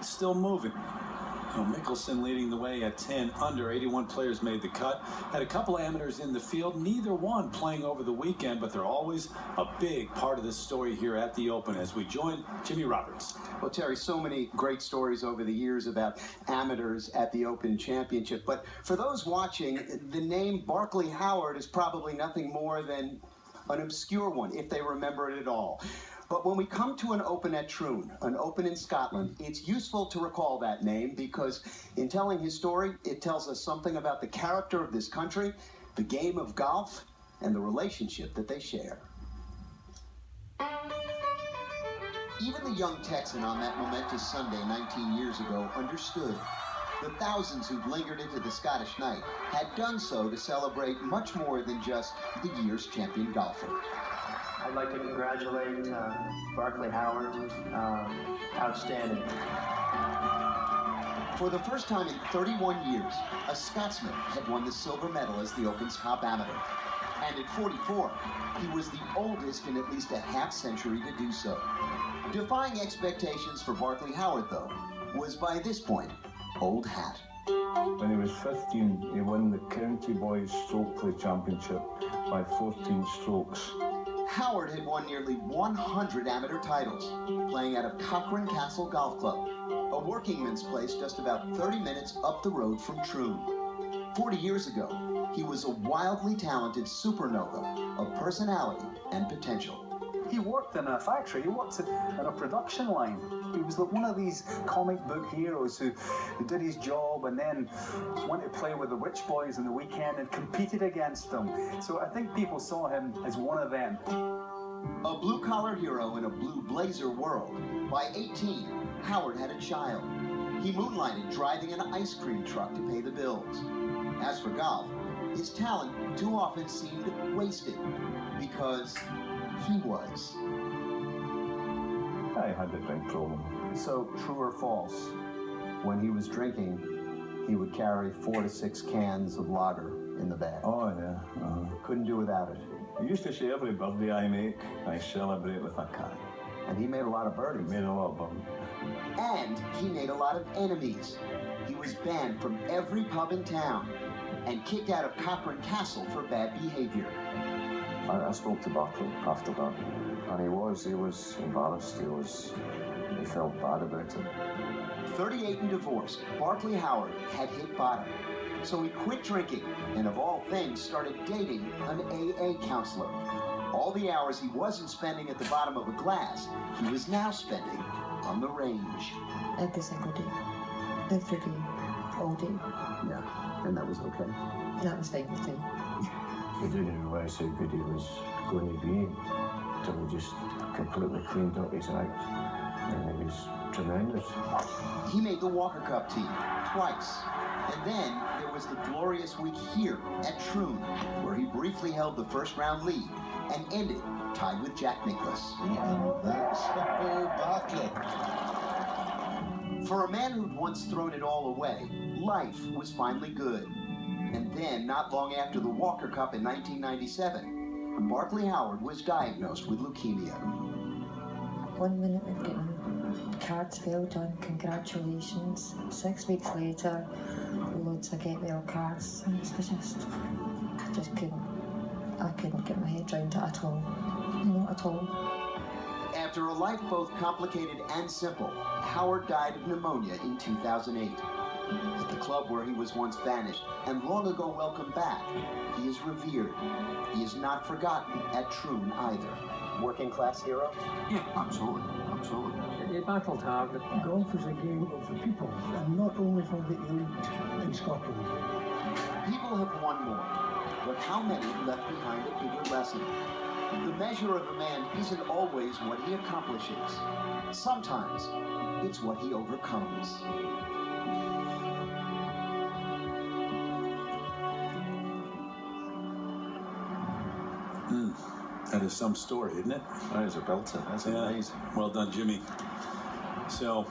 still moving. Mickelson leading the way at 10 under. 81 players made the cut. Had a couple amateurs in the field, neither one playing over the weekend, but they're always a big part of this story here at the Open as we join Jimmy Roberts. Well, Terry, so many great stories over the years about amateurs at the Open Championship. But for those watching, the name Barclay Howard is probably nothing more than an obscure one, if they remember it at all. But when we come to an Open at Troon, an Open in Scotland, it's useful to recall that name because in telling his story, it tells us something about the character of this country, the game of golf, and the relationship that they share. Even the young Texan on that momentous Sunday 19 years ago understood. The thousands who'd lingered into the Scottish night had done so to celebrate much more than just the year's champion golfer. I'd like to congratulate Barclay Howard. Outstanding. For the first time in 31 years, a Scotsman had won the silver medal as the Open's top amateur. And at 44, he was the oldest in at least a half-century to do so. Defying expectations for Barclay Howard, though, was by this point, old hat. When he was 15, he won the County Boys Stroke Play Championship by 14 strokes. Howard had won nearly 100 amateur titles, playing out of Cochrane Castle Golf Club, a workingman's place just about 30 minutes up the road from Troon. 40 years ago, he was a wildly talented supernova of personality and potential. He worked in a factory, he worked in a production line. He was like one of these comic book heroes who did his job and then went to play with the Witch Boys on the weekend and competed against them. So I think people saw him as one of them. A blue-collar hero in a blue blazer world. By 18, Howard had a child. He moonlighted driving an ice cream truck to pay the bills. As for golf, his talent too often seemed wasted because he was. I had a drink problem. So, true or false? When he was drinking, he would carry 4 to 6 cans of lager in the bag. Oh, yeah. Couldn't do without it. I used to say every birthday I make, I celebrate with a can. And he made a lot of birdies. Made a lot of them. And he made a lot of enemies. He was banned from every pub in town and kicked out of Cochrane Castle for bad behavior. I spoke to Barclay after that, and he was embarrassed. He felt bad about it. 38 and divorced, Barclay Howard had hit bottom. So he quit drinking and, of all things, started dating an AA counselor. All the hours he wasn't spending at the bottom of a glass, he was now spending on the range. Every single day. Every day. All day. Yeah, and that was okay. That was fine with me. He didn't realise how good he was going to be until he just completely cleaned up his act, and it was tremendous. He made the Walker Cup team twice. And then there was the glorious week here at Troon, where he briefly held the first round lead and ended tied with Jack Nicklaus. That's the whole Barclay. For a man who'd once thrown it all away, life was finally good. And then, not long after the Walker Cup in 1997, Barclay Howard was diagnosed with leukemia. 1 minute we've getting cards, well done, congratulations. 6 weeks later, loads of get well cards. And I couldn't get my head round it at all. Not at all. After a life both complicated and simple, Howard died of pneumonia in 2008. At the club where he was once banished and long ago welcomed back, he is revered. He is not forgotten at Troon either. Working class hero? Yeah, absolutely. He battled hard. Golf is a game of the people, and not only for the elite in Scotland. People have won more, but how many left behind a bigger lesson? The measure of a man isn't always what he accomplishes. Sometimes it's what he overcomes. That is some story, isn't it? That is a belter. That's amazing. Well done, Jimmy. So